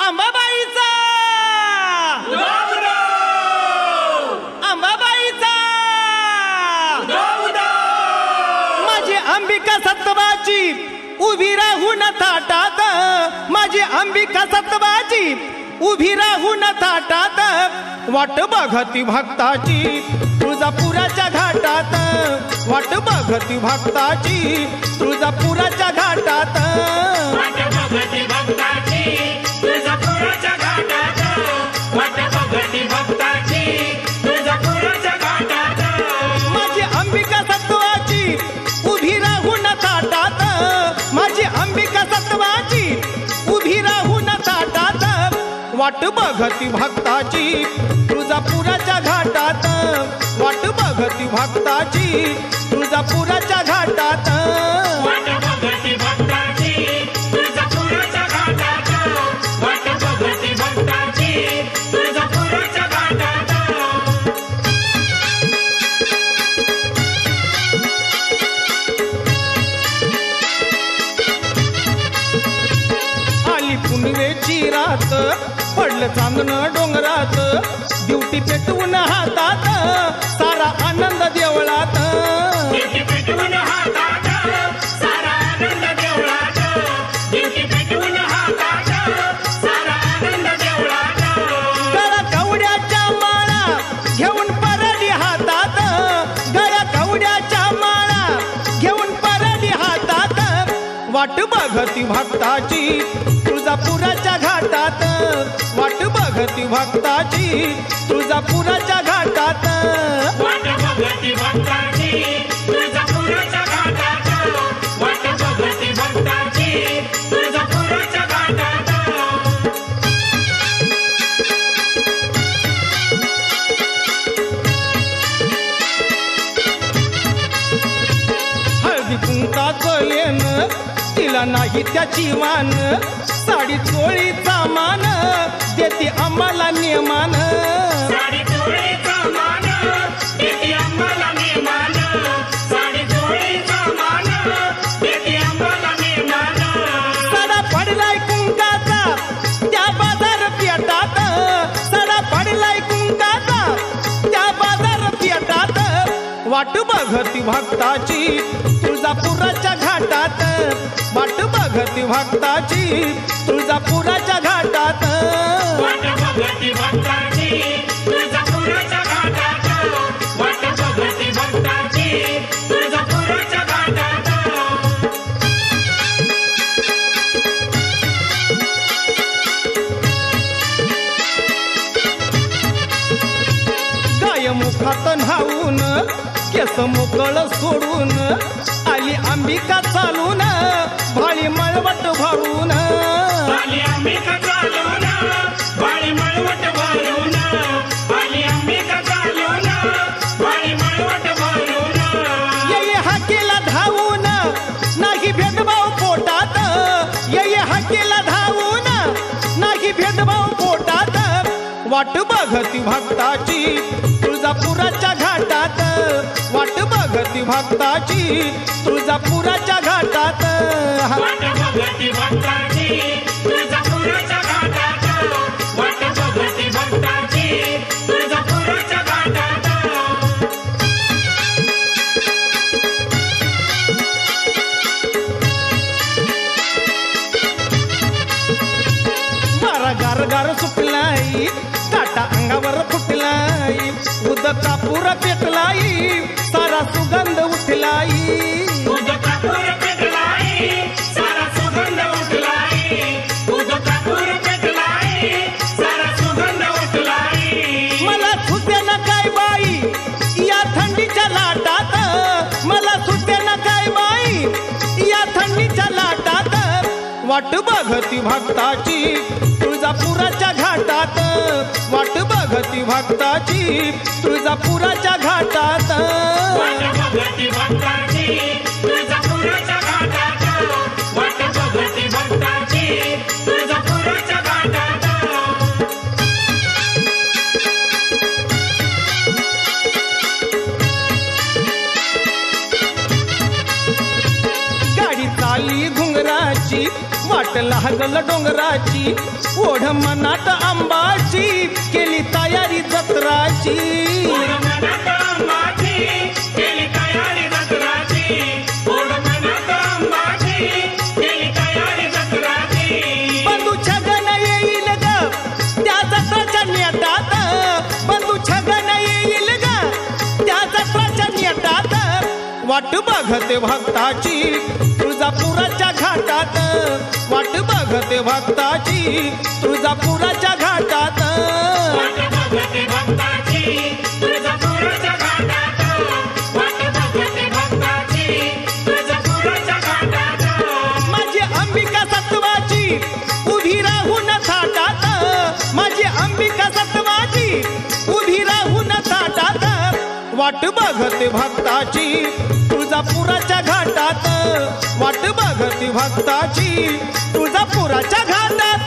अंबाबाईचा अंबाबाईचा माझी अंबिका सत्वाची उभी राहून थाटात, माझी अंबिका सत्वाची उभी राहून थाटात, वाट बघती भक्ताची तुळजापुराच्या घाटात, वाट बघती भक्ताची तुळजापुराच्या घाटात, वाट बघती भक्ताची तुळजापुराच्या घाटात, वाट बघती भक्ताची तुळजापुराच्या घाटात, माझी अंबिका सत्वाची उभी राहून थाटात, माझी अंबिका सत्वाची उभी राहून थाटात, वाट बघती भक्ताची तुळजापुराच्या घाटात, वाट बघती भक्ताची तुळजापुराच्या घाटात, वाट बघती भक्ताची तुळजापुराच्या घाटात, वाट बघती भक्ताची तुळजापुराच्या घाटात, आली पुनवेची रात, पडलं चांदण डोंगरात, ड्युटी पेटवून हातात, सारा आनंद देवळात, दिवटी पेटवून हातात, सारा आनंद देवळात, दिवटी पेटवून हातात, सारा आनंद देवळात, गळा कवड्याच्या माळा घेऊन परडी हातात, गळा कवड्याच्या माळा घेऊन परडी हातात, वाट बघती भक्ताची तुळजापुराच्या घाटात, वाट बघती भक्ताची तुळजापुराच्या घाटात, वाट बघती भक्ताची तुळजापुराच्या घाटात, वाट बघती भक्ताची तुळजापुराच्या घाटात, हळदी कुंकाचं लेन तिला नाही त्याची मान, साडी चोळीचा मान देते आम्हाला नियमान, साडी चोळीचा मान देते आम्हाला नियमान, साडी चोळीचा मान देते आम्हाला नियमान, सडा पडलाय कुंकाचा त्या बाजार पेटात, सडा पडलाय कुंकाचा त्या बाजार पेटात, वाट बघती भक्ताची तुळजापुराच्या घाटात, वाट बघती भक्ताची तुळजापुराच्या घाटात, वाट बघती भक्ताची तुळजापुराच्या घाटात, वाट बघती भक्ताची तुळजापुराच्या घाटात, गाय मुखात न्हावून केस मोकळ सोडून, आली अंबिका चालून भाळी मळवट भरून, आली अंबिका चालून भाळी मळवट भरून, आली अंबिका चालून भाळी मळवट भरून, ये हाकेला धावून नाही भेदभाव पोटात, ये हाकेला धावून नाही भेदभाव पोटात, वाट बघती भक्ताची तुळजापुराच्या घाटात, वाट बघती भक्ताची तुळजापुराच्या घाटात, वाट बघती भक्ताची तुळजापुराच्या घाटात, वाट बघती भक्ताची तुळजापुराच्या घाटात, मारा गारगार सुटलाई काटा अंगावर फुटलाई, उदका पुरा पेटलाई सारा सुगंध उठलाई, उदकापूर पेटलाई सारा सुगंध उठलाई, उदकापूर पेटलाई सारा सुगंध उठलाई, मला सुते ना काय बाई या थंडीच्या लाटात, मला सुते ना काय बाई या थंडीच्या लाटात, वाट बघती भक्ताची तुळजापुराच्या घाटात, वाट बघती भक्ताची तुळजापुराच्या घाटात, वाट बघती भक्ताची तुळजापुराच्या घाटात, वाट बघती भक्ताची तुळजापुराच्या घाटात, गाडी चाली घुंगराची वाट भागल डोंगराची ओढ मनात आंबाची केली तयारी जत्राची ओढ मनात आंबाची केली तयारी जत्राची ओढ मनात आंबाची केली तयारी जत्राची बंधू छगन येईल ग त्या जत्राच्या नेटात बंधू छगन येईल ग त्या जत्राच्या नेटात वाट बघते भक्ताची तुळजापुराच्या घाटात वाट बघते भक्ताची तुळजापुराच्या घाटात वाट बघते भक्ताची तुळजापुराच्या घाटात वाट बघते भक्ताची तुळजापुराच्या घाटात माझी अंबिका सत्वाची उभी राहून थाटात माझी अंबिका सत्वाची उभी राहून थाटात वाट बघते भक्ताची तुळजापुराच्या घाटात वाट बघते भक्ताची तुळजापुराच्या घाटात